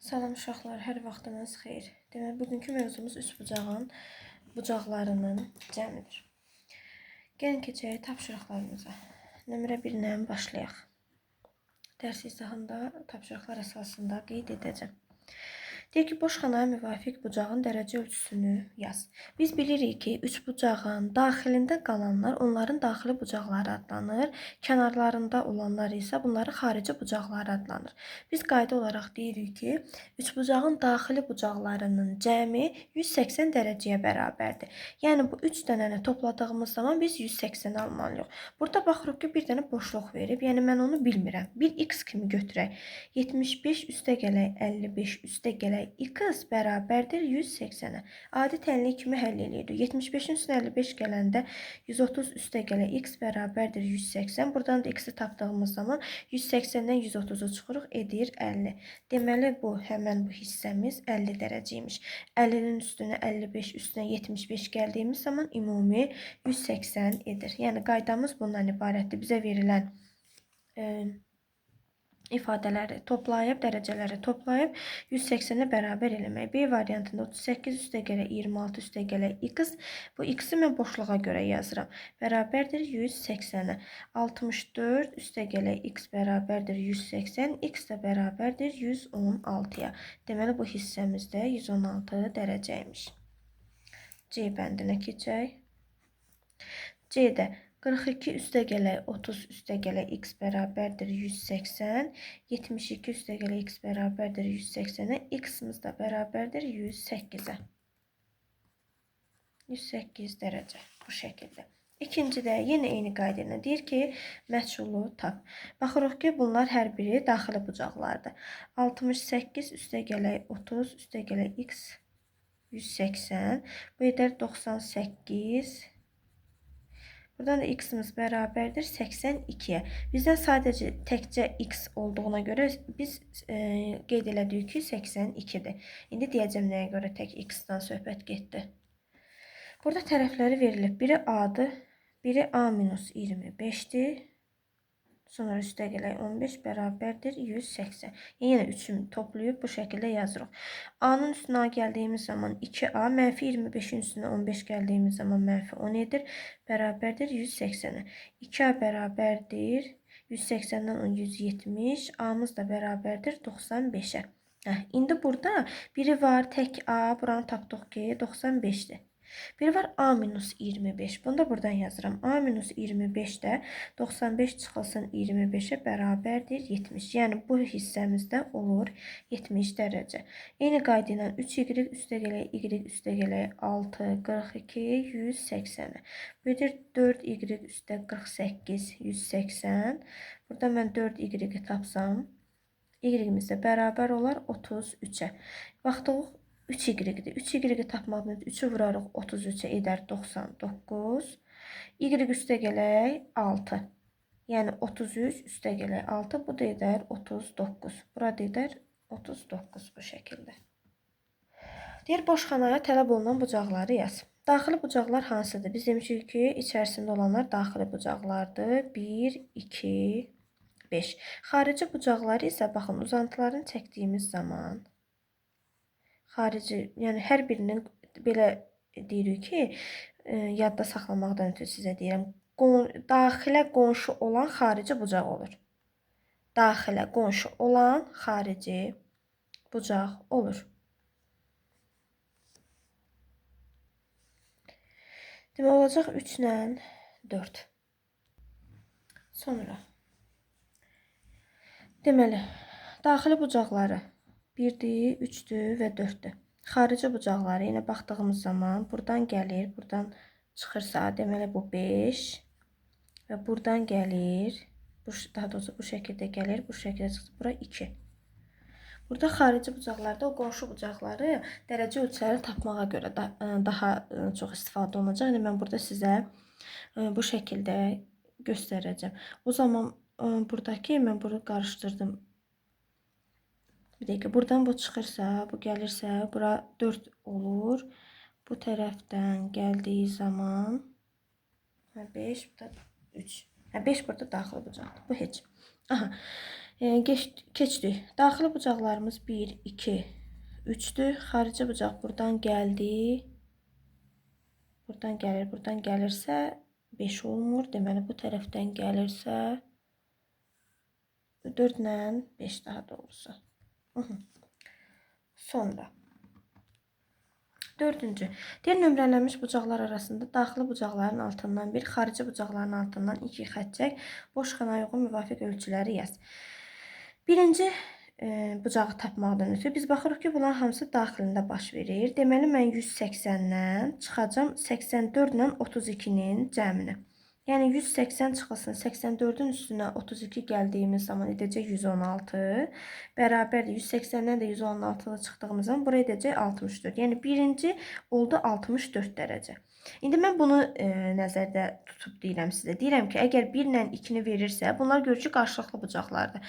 Salam uşaqlar, hər vaxtınız xeyir. Demək, bugünkü mövzumuz üç bucağın bucaqlarının cəmidir. Gəlin keçək tapşırıqlarımıza. Nömrə 1-lə başlayaq. Dərs izahında tapşırıqlar əsasında qeyd edəcəm. Deyək ki, boş xanaya müvafiq bucağın dərəcə ölçüsünü yaz. Biz bilirik ki, üç bucağın daxilində qalanlar onların daxili bucaqları adlanır, kənarlarında olanlar isə bunların xarici bucaqları adlanır. Biz qayda olaraq deyirik ki, üç bucağın daxili bucaqlarının cəmi 180 dərəcəyə bərabərdir. Yəni bu 3 dənəni topladığımız zaman biz 180 almalıyıq. Burada baxırıq ki, bir dənə boşluq verib. Yəni mən onu bilmirəm. Bir x kimi götürək. 75 üstə gələk 55 üstə gələk x bərabərdir 180-ə. Adi tənlik kimi həll edirik. 75-in üstünə 55 gələndə 130 üstə gələk x bərabərdir 180. Buradan da x-i tapdığımız zaman 180-dən 130-u çıxırıq, edir 50. Deməli, bu həmən bu hissəmiz 50 dərəcəymiş. 50-nin üstünə 55, üstünə 75 gəldiyimiz zaman ümumi 180 edir. Yəni, qaydamız bundan ibarətdir. Bizə verilən ifadələri toplayıb, dərəcələri toplayıb 180-ə bərabər eləmək. B variantında 38 üstə gələk 26 üstə gələk x. Bu x-i mən boşluğa görə yazıram. Bərabərdir 180-ə. 64 üstə gələk x bərabərdir 180. X də bərabərdir 116-ya. Deməli, bu hissəmizdə 116 dərəcəymiş. C bəndinə keçək. C-də 42 üstə gələk 30 üstə gələk x bərabərdir 180. 72 üstə gələk x bərabərdir 180-ə. X-imiz də bərabərdir 108-ə. 108 dərəcə bu şəkildə. İkincidə yenə eyni qayda ilə deyir ki, məchulu tap. Baxırıq ki, bunlar hər biri daxili bucaqlardır. 68 üstə gələk 30 üstə gələk x 180. Bu edər 98. Buradan da x-imiz bərabərdir 82-yə. Bizdən sadəcə təkcə x olduğuna görə biz qeyd elədik ki, 82-dir. İndi deyəcəm nəyə görə tək x-dan söhbət getdi. Burada tərəfləri verilib. Biri a-dır, biri a-25-dir. Sonra üstə gələk 15 bərabərdir 180. Yenə 3-ünü toplayıb bu şəkildə yazırıq. A-nın üstünə gəldiyimiz zaman 2a, mənfi 25-in üstünə 15 gəldiyimiz zaman mənfi 10 edir. Bərabərdir 180-ə. 2a bərabərdir 180-dən 10 170. A-mız da bərabərdir 95-ə. İndi burada biri var tək a, buranı tapdıq ki 95-dir. Biri var a-25. Bunu da buradan yazıram. A-25 də 95 çıxılsın 25-ə bərabərdir 70. Yəni, bu hissəmizdə olur 70 dərəcə. Eyni qayda ilə 3y üstə gələk, y üstə gələk 6, 42, 180. Bu edir 4y üstə 48, 180. Burada mən 4y tapsam, y-imiz də bərabər olar 33-ə. Baxdıq. 3y-dir. 3y tapmağımız 3-ü vurarıq 33-ə edər 99. Y üstə gələk 6. Yəni 33 üstə gələk 6. Bu da edər 39. Burada edər 39 bu şəkildə. Deyir, boş xanaya tələb olunan bucaqları yaz. Daxili bucaqlar hansıdır? Biz demişik ki, içərisində olanlar daxili bucaqlardır. 1, 2, 5. Xarici bucaqları isə baxın, uzantılarını çəkdiyimiz zaman xarici, yəni hər birinin belə deyirik ki, yadda saxlamaqdan ötürü sizə deyirəm, daxilə qonşu olan xarici bucaq olur. Daxilə qonşu olan xarici bucaq olur. Demək olacaq 3 ilə 4. Sonra deməli, daxili bucaqları 1-dir, 3-dür və 4-dür. Xarici bucaqları yenə baxdığımız zaman buradan gəlir, buradan çıxırsa, deməli bu 5 və buradan gəlir, daha doğrusu bu şəkildə gəlir, bu şəkildə çıxsa, bura 2. Burada xarici bucaqlarda o qonşu bucaqları dərəcə ölçüləri tapmağa görə daha çox istifadə olunacaq. Yəni mən burada sizə bu şəkildə göstərəcəm. O zaman buradakı mən bunu qarışdırdım. Bir dəqiqə, buradan bu çıxırsa, bu gəlirsə, bura 4 olur. Bu tərəfdən gəldiyi zaman 5, bu da 3. 5 burada daxili bucaqdır. Bu heç. Aha. Keçdik. Daxili bucaqlarımız 1, 2, 3'dür. Xarici bucaq buradan gəldi. Buradan gəlir. Buradan gəlirsə 5 olmur. Deməli bu tərəfdən gəlirsə 4 ilə 5 daha doğrusu. Sonra dördüncü. Deyir nömrələnmiş bucaqlar arasında daxili bucaqların altından 1, xarici bucaqların altından 2 xətt çək. Boş xana uyğun müvafiq ölçüləri yaz. Birinci bucağı tapmaqdan ötürü biz baxırıq ki, bunlar hamısı daxilində baş verir. Deməli mən 180-dən çıxacam 84 ilə 32-nin cəmini. Yəni 180 çıxılsın 84-ün üstünə 32 gəldiyimiz zaman edəcək 116. Bərabərdir 180-dən də 116 çıxdığımız zaman buraya edəcək 64. Yəni birinci oldu 64 dərəcə. İndi mən bunu nəzərdə tutub deyirəm sizə. Deyirəm ki, əgər 1 ilə 2-ni verirsə, bunlar görür ki, qarşılıqlı bucaqlardır.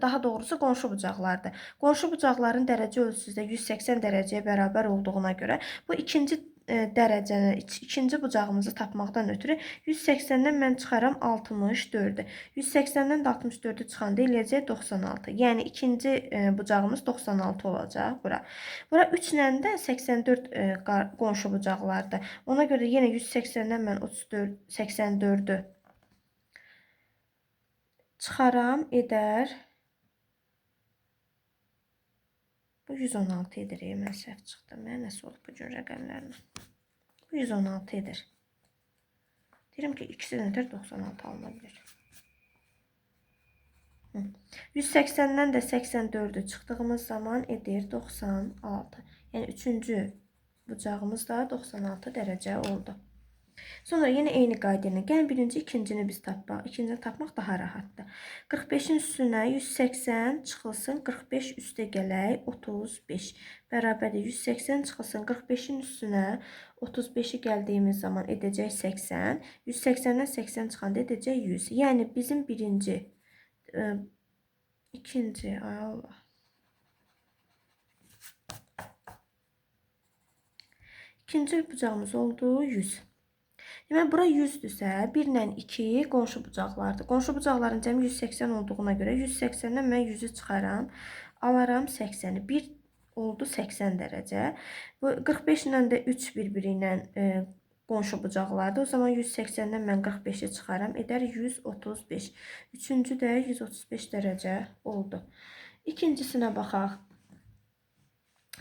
Daha doğrusu qonşu bucaqlardır. Qonşu bucaqların dərəcə ölçüsü də 180 dərəcəyə bərabər olduğuna görə bu ikinci dərəcəni, ikinci bucağımızı tapmaqdan ötürü 180-dən mən çıxaram 64-ü. 180-dən də 64-ü çıxanda eləyəcək 96. Yəni ikinci bucağımız 96 olacaq bura. Bura 3 ilə də 84 qonşu bucaqlardır. Ona görə yenə 180-dən mən 84-ü çıxaram, edər. Bu 116 edir. Mən səhv çıxdım. Nəsə olub bu gün rəqəmlərlə. Bu 116 edir. Deyirəm ki, ikisi nədir? 96 alına bilir. 180-dən də 84-ü çıxdığımız zaman edir 96. Yəni üçüncü bucağımız da 96 dərəcə oldu. Sonra yenə eyni qayda ilə gəlin birinci, ikincini biz tapmaq. İkincini tapmaq daha rahatdır. 45-in üstünə 180 çıxılsın, 45 üstə gələk 35. Bərabərdir 180 çıxılsın, 45-in üstünə 35-i gəldiyimiz zaman edəcək 80. 180-dən 80 çıxanda edəcək 100. Yəni bizim birinci, ikinci, ay Allah. İkinci bucağımız oldu 100. Deməli, bura 100-dürsə, 1 ilə 2 qonşu bucaqlardır. Qonşu bucaqların cəmi 180 olduğuna görə 180-dən mən 100-ü çıxaram. Alaram 80-i. 1 oldu 80 dərəcə. Bu 45 ilə də 3 bir-biri ilə qonşu bucaqlardır. O zaman 180-dən mən 45-i çıxaram. Edər 135. Üçüncü də 135 dərəcə oldu. İkincisinə baxaq.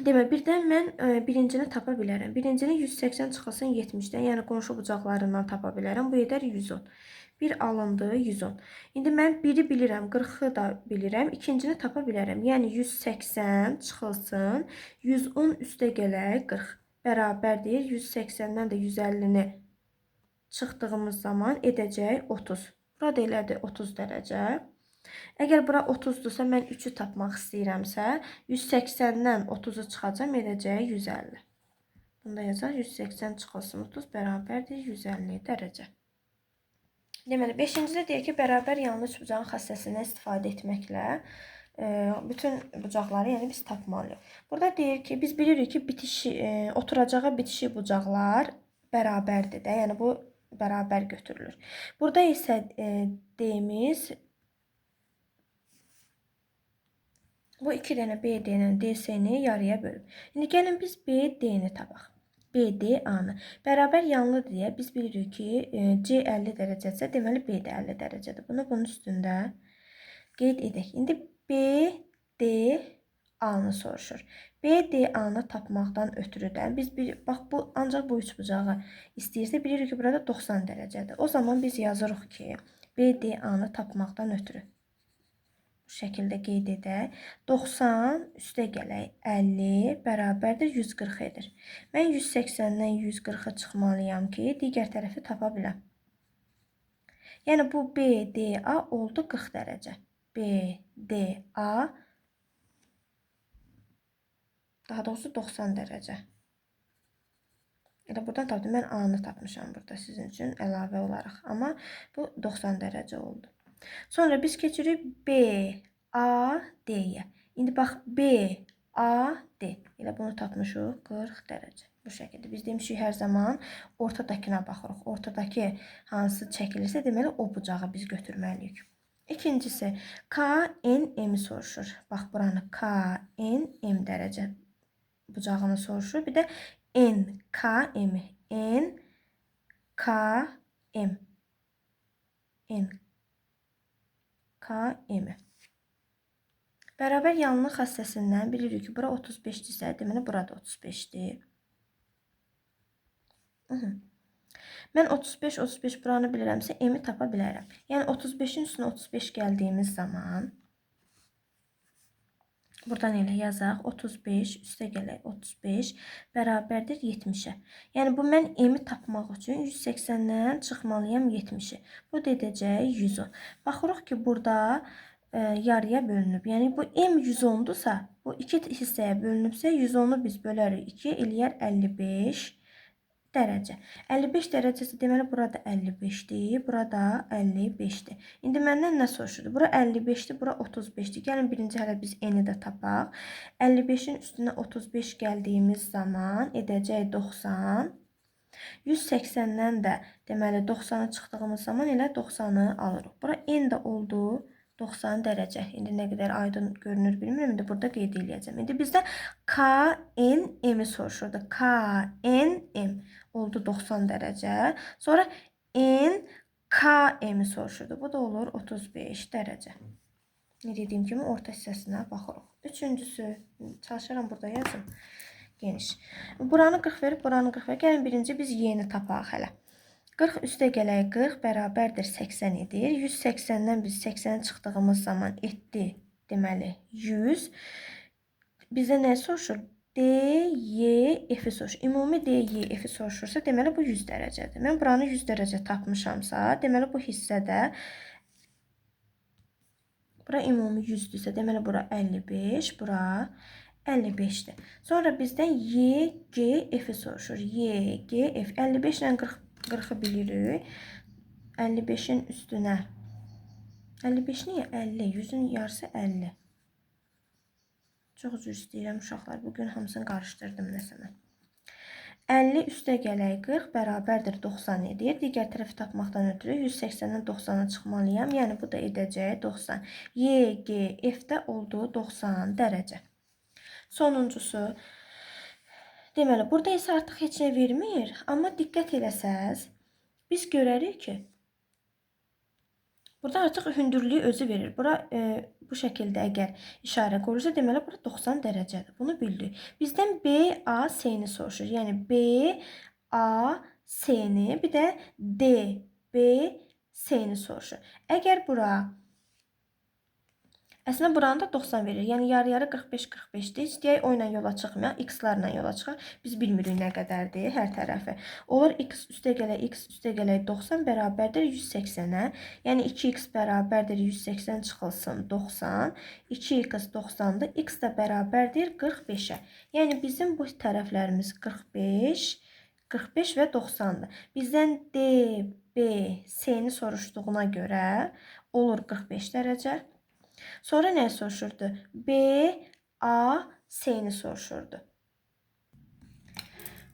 Demək, birdən mən birincini tapa bilərəm. Birincini 180 çıxılsın 70-dən, yəni qonşu bucaqlarından tapa bilərəm. Bu edər 110. 1 alındı 110. İndi mən 1-i bilirəm, 40-ı da bilirəm. İkincini tapa bilərəm. Yəni 180 çıxılsın, 110 üstə gələk 40. Bərabərdir 180-dən də 150-ni çıxdığımız zaman edəcək 30. Burada elədi 30 dərəcə. Əgər bura 30-dursa, mən 3-ü tapmaq istəyirəmsə, 180-dən 30-u çıxacam, edəcək 150. Bunda yazaq, 180 çıxılsın 30 bərabərdir 150 dərəcə. Deməli, 5-cidə deyək ki, bərabər yanlış bucağın xassəsindən istifadə etməklə bütün bucaqları yəni biz tapmalıyıq. Burada deyir ki, biz bilirik ki, oturacağa bitişik bucaqlar bərabərdir də, yəni bu bərabər götürülür. Burada isə D-miz bu iki dənə BD-nin DC-ni yarıya bölüb. İndi gəlin biz BD-ni tapaq. BD-A-nı. Bərabər yanlıdır deyə biz bilirik ki, C 50 dərəcədirsə, deməli B də 50 dərəcədir. Bunu bunun üstündə qeyd edək. İndi BD-A-nı soruşur. BD-A-nı tapmaqdan ötürüdən biz bax bu ancaq bu üç bucağı istəyirsə bilirik ki, burada 90 dərəcədir. O zaman biz yazırıq ki, BD-A-nı tapmaqdan ötürü şəkildə qeyd edək. 90 üstə gələk 50 bərabərdir 140 edir. Mən 180-dən 140-a çıxmalıyam ki, digər tərəfi tapa biləm. Yəni bu BDA oldu 40 dərəcə. BDA daha doğrusu 90 dərəcə. Elə buradan tapdım. Mən A-nı tapmışam burada sizin üçün əlavə olaraq. Amma bu 90 dərəcə oldu. Sonra biz keçirik BAD-yə. İndi bax BAD. Elə bunu tapmışıq 40 dərəcə. Bu şəkildə. Biz demişik hər zaman ortadakına baxırıq. Ortadakı hansı çəkilirsə deməli o bucağı biz götürməliyik. İkincisi KNM soruşur. Bax buranı KNM dərəcə bucağını soruşur. Bir də NKM. NKM. NKM. Bərabər yanlıq xassəsindən bilirik ki, bura 35-dirsə, deməli burada 35-dir. Mən 35 buranı bilirəmsə, m-i tapa bilərəm. Yəni 35-in üstünə 35 gəldiyimiz zaman buradan elə yazaq. 35 üstə gələk 35 bərabərdir 70-ə. Yəni bu mən m-i tapmaq üçün 180-dən çıxmalıyam 70-i. Bu da edəcək 110. Baxırıq ki, burada yarıya bölünüb. Yəni bu m 110-dursa, bu iki hissəyə bölünübsə 110-u biz bölərik 2, eləyər 55 dərəcə. 55 dərəcəsi deməli burada 55-dir, burada 55-dir. İndi məndən nə soruşurdu? Bura 55-dir, bura 35-dir. Gəlin birinci hələ biz n-i də tapaq. 55-in üstünə 35 gəldiyimiz zaman edəcək 90. 180-dən də deməli 90-ı çıxdığımız zaman elə 90-ı alırıq. Bura n də oldu 90 dərəcə. İndi nə qədər aydın görünür bilmirəm. İndi burada qeyd edəcəm. İndi bizdə KNM-i soruşurdu. KNM oldu 90 dərəcə. Sonra NKM-i soruşurdu. Bu da olur 35 dərəcə. Dediyim kimi orta hissəsinə baxırıq. Üçüncüsü, çalışıram burada yazım. Geniş. Buranı 40 verib, buranı 40 verib. Gəlin birinci biz y-ni tapaq hələ. 40 üstə gələk 40 bərabərdir 80 edir. 180-dən biz 80-ə çıxdığımız zaman etdi. Deməli 100. Bizə nə soruşur? DYF-i soruşur. Ümumi DYF-i soruşursa, deməli bu 100 dərəcədir. Mən buranı 100 dərəcə tapmışamsa, deməli bu hissədə bura ümumi 100-dürsə, deməli bura 55, bura 55-dir. Sonra bizdən YGF-i soruşur. YGF 55 ilə 40-ı bilirik. 55-in üstünə 55 niyə 50? 100-ün yarısı 50. Çox üzr istəyirəm uşaqlar. Bugün hamısını qarışdırdım nəsəmə. 50 üstə gələk 40 bərabərdir 90 edir. Digər tərəfi tapmaqdan ötürü 180-dən 90-a çıxmalıyam. Yəni bu da edəcək 90. YGF də oldu 90 dərəcə. Sonuncusu. Deməli, burada isə artıq heç nə vermir. Amma diqqət eləsəz, biz görərik ki, burada artıq hündürlüyü özü verir. Bura bu şəkildə əgər işarə qoyursa, deməli bura 90 dərəcədir. Bunu bildik. Bizdən BAC-ni soruşur. Yəni BAC-ni, bir də DBC-ni soruşur. Əgər bura əslində buranı da 90 verir. Yəni yarı-yarı 45-45-dir. İstəyək o ilə yola çıxmayaq, x-larla yola çıxaq. Biz bilmirik nə qədərdir hər tərəfi. Olur x üstə gələk 90 bərabərdir 180-ə. Yəni 2x bərabərdir 180 çıxılsın 90. 2x 90-dır. X də bərabərdir 45-ə. Yəni bizim bu tərəflərimiz 45 və 90-dır. Bizdən DBC-ni soruşduğuna görə olur 45 dərəcə. Sonra nə soruşurdu? BAC-ni soruşurdu.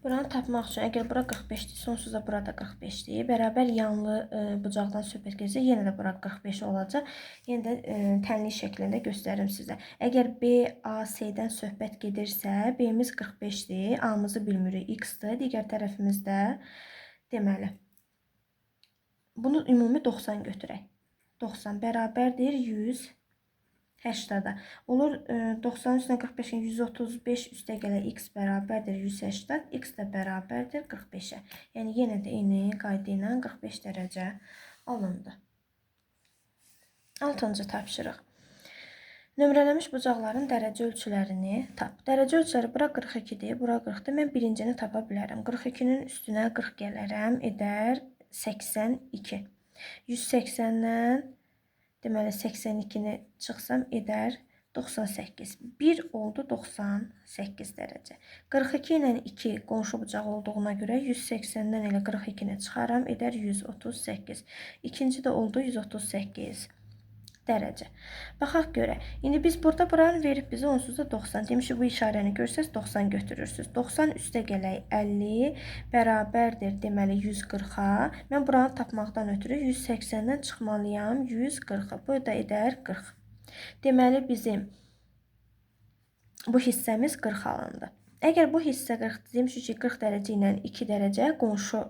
Buranı tapmaq üçün, əgər bura 45-dir, sonsuza burada 45-dir. Bərabər yanlı bucaqdan söhbət gedirsə, yenə də bura 45 olacaq. Yenə də tənlik şəklində göstərim sizə. Əgər BAC-dən söhbət gedirsə, B-miz 45-dir, A-mızı bilmirik, X-dir. Digər tərəfimizdə, deməli, bunu ümumi 90 götürək. 90 bərabərdir 100. 80-də. Olur 90 üstünə 45-in 135 üstə gələ x bərabərdir 180, x də bərabərdir 45-ə. Yəni yenə də eyni qayda ilə 45 dərəcə alındı. 6-cı tapşırıq. Nömrələmiş bucaqların dərəcə ölçülərini tap. Dərəcə ölçüləri bura 42-dir, bura 40-dır. Mən birincini tapa bilərəm. 42-nin üstünə 40 gələrəm, edər 82. 180-dən deməli 82-ni çıxsam edər 98. 1 oldu 98 dərəcə. 42 ilə 2 qonşu bucaq olduğuna görə 180-dən elə 42-ni çıxaram, edər 138. İkinci də oldu 138 dərəcə. Baxaq görə. İndi biz burada buranı verib bizə onsuz da 90. Demişik bu işarəni görsəz 90 götürürsünüz. 90 üstə gələk 50 bərabərdir deməli 140-a. Mən buranı tapmaqdan ötürü 180-dən çıxmalıyam 140-a. Bu da edər 40. Deməli bizim bu hissəmiz 40 alındı. Əgər bu hissə 40 demişik ki 40 dərəcə ilə 2 dərəcə qonşu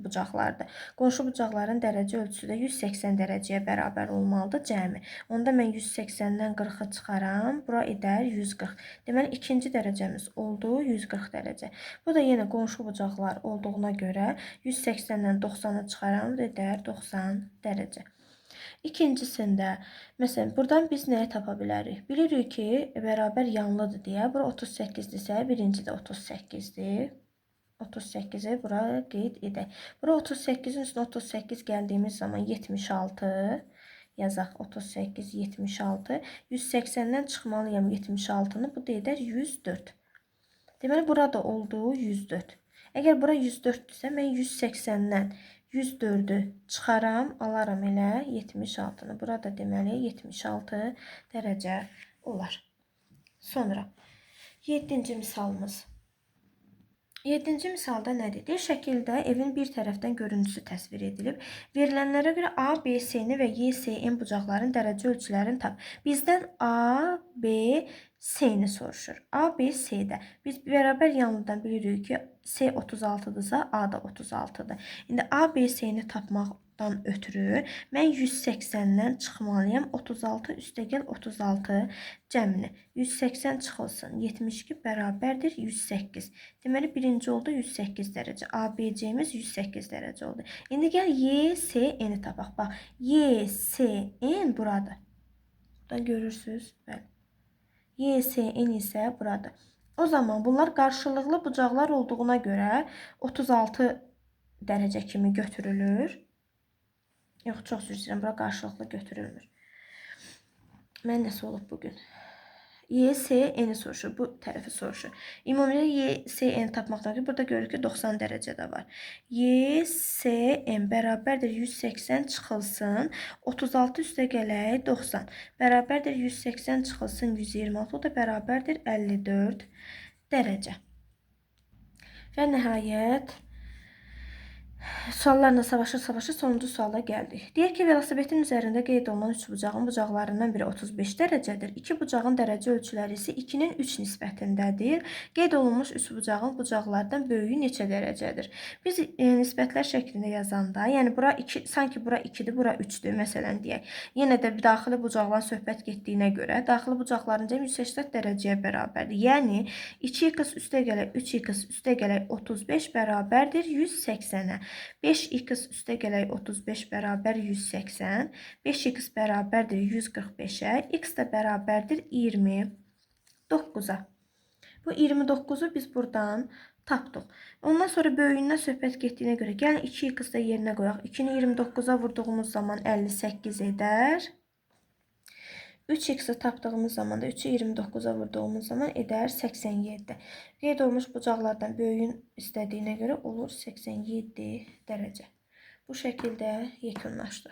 bucaqlardır. Qonşu bucaqların dərəcə ölçüsü də 180 dərəcəyə bərabər olmalıdır cəmi. Onda mən 180-dən 40-ı çıxaram. Bura edər 140. Deməli ikinci dərəcəmiz oldu 140 dərəcə. Bu da yenə qonşu bucaqlar olduğuna görə 180-dən 90-ı çıxaram. Edər 90 dərəcə. İkincisində, məsələn, buradan biz nəyə tapa bilərik? Bilirik ki, bərabər yanlıdır deyə. Bura 38-dirsə, birinci də 38-dir. 38-i bura qeyd edək. Bura 38-in üstünə 38 gəldiyimiz zaman 76 yazaq. 38, 76. 180-dən çıxmalıyam 76-nı. Bu da edər 104. Deməli, burada oldu 104. Əgər bura 104-dürsə, mən 180-dən 104-ü çıxaram, alaram elə 76-nı. Burada deməli 76 dərəcə olar. Sonra 7-ci misalımız. 7-ci misalda nədir? Deyir, şəkildə evin bir tərəfdən görüntüsü təsvir edilib. Verilənlərə görə A, B, S-ni və Y, S, N bucaqların dərəcə ölçülərini tap. Bizdən A, B, S-ni soruşur. A, B, S-də. Biz bərabər yanlıdan bilirik ki, S 36-dırsa, A da 36-dır. İndi A, B, S-ni tapmaqdan ötürü mən 180-dən çıxmalıyam. 36 üstəgəl 36 cəmini. 180 çıxılsın. 72 bərabərdir 108. Deməli, birinci oldu 108 dərəcə. ABC-miz 108 dərəcə oldu. İndi gəl Y, S, N-i tapaq. Bax, Y, S, N buradır. Buradan görürsünüz. Bəli. Y, S, N isə buradır. O zaman bunlar qarşılıqlı bucaqlar olduğuna görə 36 dərəcə kimi götürülür. Yox, çox üzr istəyirəm. Bura qarşılıqlı götürülmür. Mən nəsə olub bugün? Y, S, N-i soruşur. Bu tərəfi soruşur. Ümumiyyətlə Y, S, N tapmaqdan ki, burada görürük ki, 90 dərəcədə var. Y, S, N bərabərdir 180 çıxılsın. 36 üstə gələk 90. Bərabərdir 180 çıxılsın 126. O da bərabərdir 54 dərəcə. Və nəhayət suallarla savaşır sonuncu suala gəldik. Deyək ki, velosipetin üzərində qeyd olunan üç bucağın bucaqlarından biri 35 dərəcədir. İki bucağın dərəcə ölçüləri isə 2-nin 3 nisbətindədir. Qeyd olunmuş üç bucağın bucaqlardan böyüyü neçə dərəcədir? Biz nisbətlər şəklində yazanda, yəni bura 2, sanki bura 2-dir, bura 3-dür, məsələn deyək. Yenə də daxili bucaqlar söhbət getdiyinə görə, daxili bucaqların cəmi 180 dərəcəyə bərabərdir. Yəni 2x üstə gələk 3x üstə gələk 35 bərabərdir 180-ə. 5x üstə gələk 35 bərabər 180. 5x bərabərdir 145-ə. X də bərabərdir 29-a. Bu 29-u biz buradan tapdıq. Ondan sonra böyüyündən söhbət getdiyinə görə gəlin 2x də yerinə qoyaq. 2-ni 29-a vurduğumuz zaman 58 edər. 3x-i tapdığımız zaman da 3-ü 29-a vurduğumuz zaman edər 87. Qeyd olmuş bucaqlardan böyüyün istədiyinə görə olur 87 dərəcə. Bu şəkildə yekunlaşdı.